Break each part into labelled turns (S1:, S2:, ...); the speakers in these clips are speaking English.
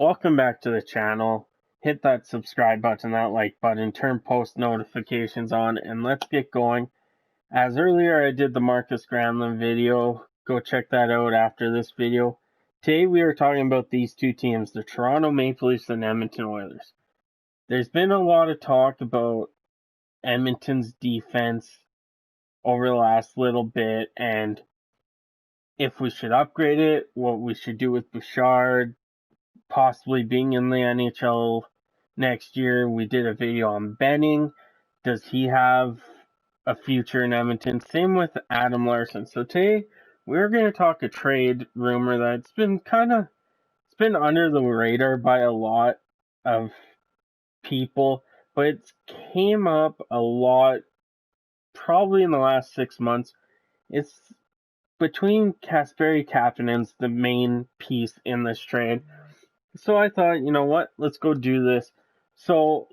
S1: Welcome back to the channel. Hit that subscribe button, that like button, turn post notifications on, and let's get going. As earlier I did the Marcus Granlund video. Go check that out after this video. Today we are talking about these two teams, the Toronto Maple Leafs and Edmonton Oilers. There's been a lot of talk about Edmonton's defense over the last little bit and if we should upgrade it, what we should do with Bouchard, possibly being in the NHL next year. We did a video on Benning. Does he have a future in Edmonton? Same with Adam Larsson. So today we're going to talk a trade rumor that's been it's been under the radar by a lot of people, but it's came up a lot probably in the last 6 months. It's between Kasperi Kapanen's the main piece in this trade. So I thought, you know what, let's go do this. So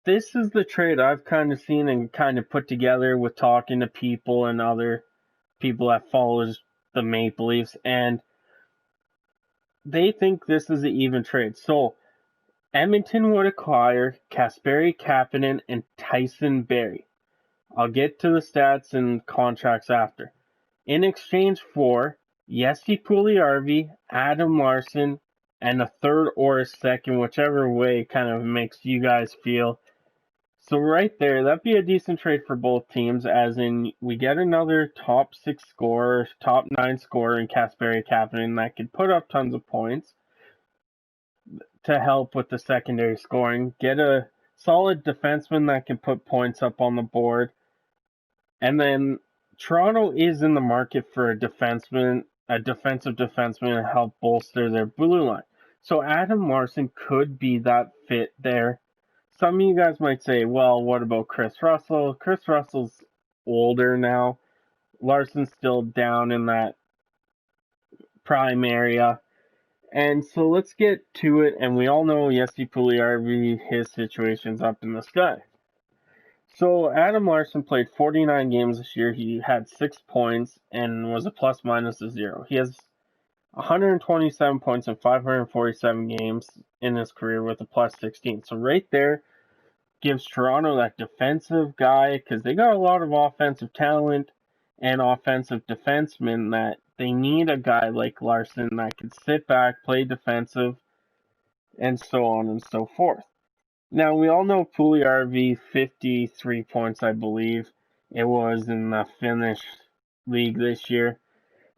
S1: this is the trade I've kind of seen and kind of put together with talking to people and other people that follows the Maple Leafs, and they think this is an even trade. So Edmonton would acquire Kasperi Kapanen and Tyson Barrie. I'll get to the stats and contracts after. In exchange for Jesse Puljujarvi, Adam Larsson, and a third or a second, whichever way kind of makes you guys feel. So right there, that'd be a decent trade for both teams, as in we get another top 6 scorer, top 9 scorer in Kasperi Kapanen that could put up tons of points to help with the secondary scoring. Get a solid defenseman that can put points up on the board. And then Toronto is in the market for a defensive defenseman to help bolster their blue line. So Adam Larsson could be that fit there. Some of you guys might say, well, what about Chris Russell? Chris Russell's older now. Larsson's still down in that prime area. And so let's get to it. And we all know Jesse Puljujarvi, his situation's up in the sky. So Adam Larsson played 49 games this year. He had 6 points and was a plus minus of 0. He has 127 points in 547 games in his career with a plus 16. So right there gives Toronto that defensive guy, because they got a lot of offensive talent and offensive defensemen, that they need a guy like Larsson that can sit back, play defensive, and so on and so forth. Now, we all know Puljujarvi, 53 points, I believe it was, in the Finnish league this year.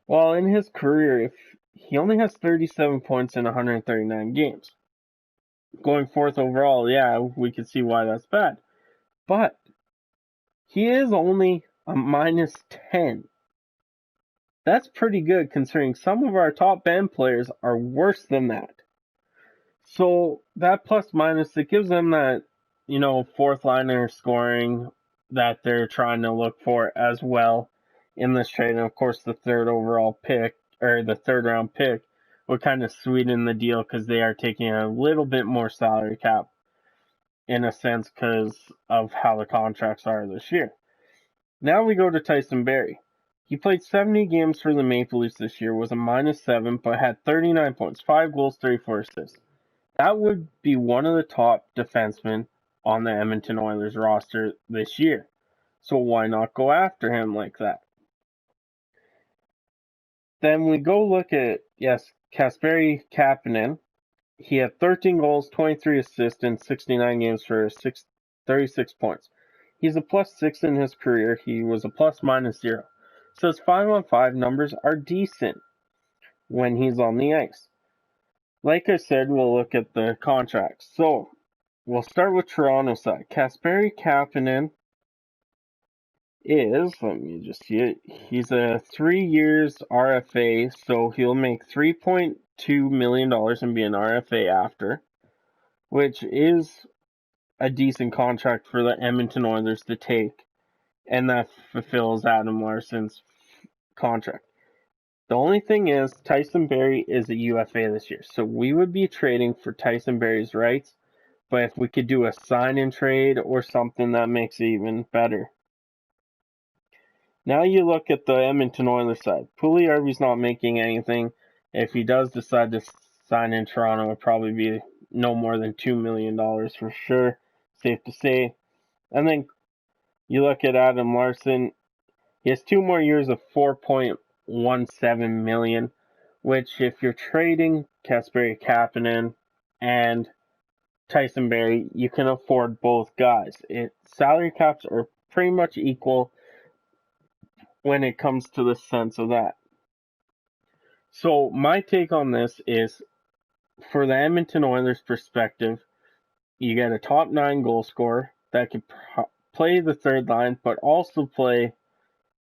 S1: Well, in his career, if he only has 37 points in 139 games. Going fourth overall, yeah, we can see why that's bad. But he is only a minus 10. That's pretty good considering some of our top end players are worse than that. So that plus minus, it gives them that, fourth liner scoring that they're trying to look for as well in this trade. And of course, the third overall pick, or the third round pick, would kind of sweeten the deal because they are taking a little bit more salary cap in a sense because of how the contracts are this year. Now we go to Tyson Barrie. He played 70 games for the Maple Leafs this year, was a minus 7, but had 39 points, 5 goals, 34 assists. That would be one of the top defensemen on the Edmonton Oilers roster this year. So why not go after him like that? Then we go look at, Kasperi Kapanen. He had 13 goals, 23 assists in 69 games for 36 points. He's a plus 6 in his career. He was a plus minus 0. So his 5-on-5 numbers are decent when he's on the ice. Like I said, we'll look at the contracts. So, we'll start with Toronto side. Kasperi Kapanen is, let me just see it, he's a 3 years RFA, so he'll make $3.2 million and be an RFA after, which is a decent contract for the Edmonton Oilers to take, and that fulfills Adam Larsson's contract. The only thing is, Tyson Barrie is a UFA this year, so we would be trading for Tyson Barrie's rights, but if we could do a sign-in trade or something, that makes it even better. Now you look at the Edmonton Oilers side. Puljujarvi's not making anything. If he does decide to sign in Toronto would probably be no more than $2 million for sure. Safe to say. And then you look at Adam Larsson. He has 2 more years of $4.17 million, which if you're trading Kasperi Kapanen and Tyson Barrie, you can afford both guys. Salary caps are pretty much equal when it comes to the sense of that. So my take on this is, for the Edmonton Oilers perspective, you get a top 9 goal scorer that can play the third line, but also play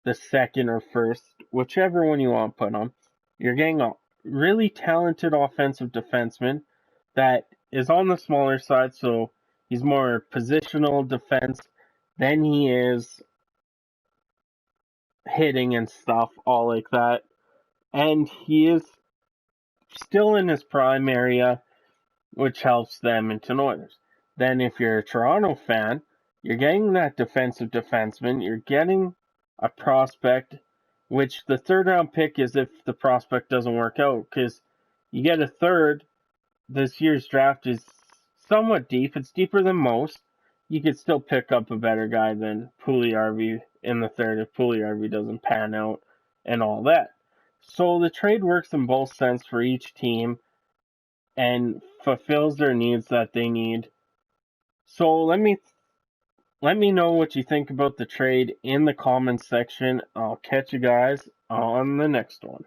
S1: the second or first, whichever one you want to put on. You're getting a really talented offensive defenseman that is on the smaller side, so he's more positional defense than he is hitting and stuff, all like that. And he is still in his prime area, which helps the Edmonton Oilers. Then if you're a Toronto fan, you're getting that defensive defenseman, you're getting a prospect, which the third round pick is if the prospect doesn't work out, because you get a third. This year's draft is somewhat deep. It's deeper than most. You could still pick up a better guy than Puljujarvi in the third if Puljujarvi doesn't pan out and all that. So the trade works in both sense for each team and fulfills their needs that they need. So let me know what you think about the trade in the comments section. I'll catch you guys on the next one.